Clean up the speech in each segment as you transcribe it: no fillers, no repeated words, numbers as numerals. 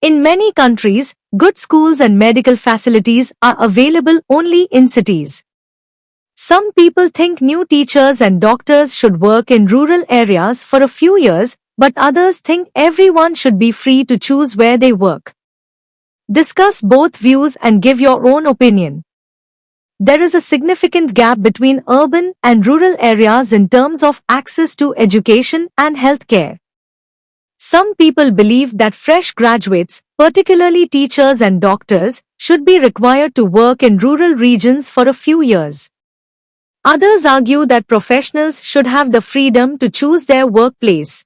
In many countries, good schools and medical facilities are available only in cities. Some people think new teachers and doctors should work in rural areas for a few years, but others think everyone should be free to choose where they work. Discuss both views and give your own opinion. There is a significant gap between urban and rural areas in terms of access to education and healthcare. Some people believe that fresh graduates, particularly teachers and doctors, should be required to work in rural regions for a few years. Others argue that professionals should have the freedom to choose their workplace.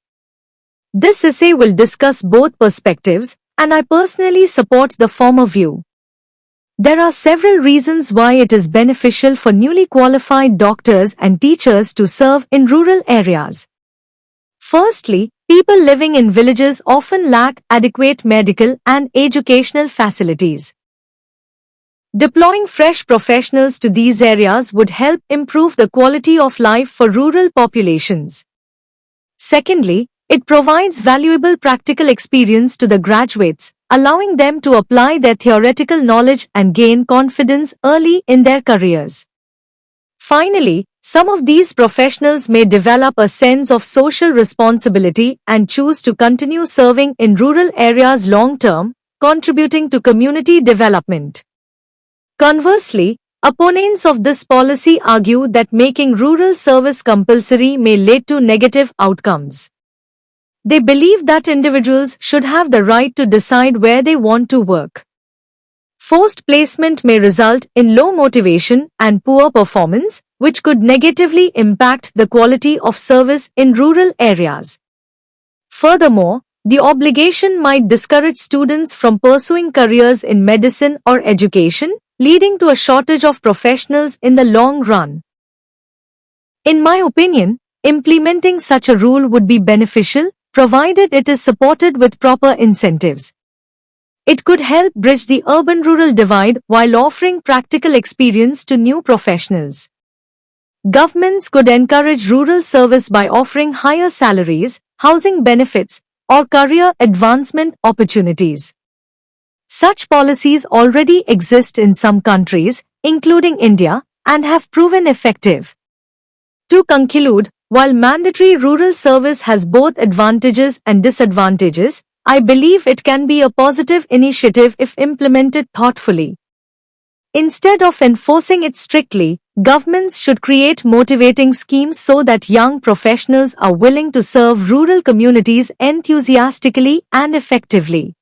This essay will discuss both perspectives, and I personally support the former view. There are several reasons why it is beneficial for newly qualified doctors and teachers to serve in rural areas. Firstly, people living in villages often lack adequate medical and educational facilities. Deploying fresh professionals to these areas would help improve the quality of life for rural populations. Secondly, it provides valuable practical experience to the graduates, allowing them to apply their theoretical knowledge and gain confidence early in their careers. Finally, some of these professionals may develop a sense of social responsibility and choose to continue serving in rural areas long-term, contributing to community development. Conversely, opponents of this policy argue that making rural service compulsory may lead to negative outcomes. They believe that individuals should have the right to decide where they want to work. Forced placement may result in low motivation and poor performance, which could negatively impact the quality of service in rural areas. Furthermore, the obligation might discourage students from pursuing careers in medicine or education, leading to a shortage of professionals in the long run. In my opinion, implementing such a rule would be beneficial, provided it is supported with proper incentives. It could help bridge the urban-rural divide while offering practical experience to new professionals. Governments could encourage rural service by offering higher salaries, housing benefits, or career advancement opportunities. Such policies already exist in some countries, including India, and have proven effective. To conclude, while mandatory rural service has both advantages and disadvantages, I believe it can be a positive initiative if implemented thoughtfully. Instead of enforcing it strictly, governments should create motivating schemes so that young professionals are willing to serve rural communities enthusiastically and effectively.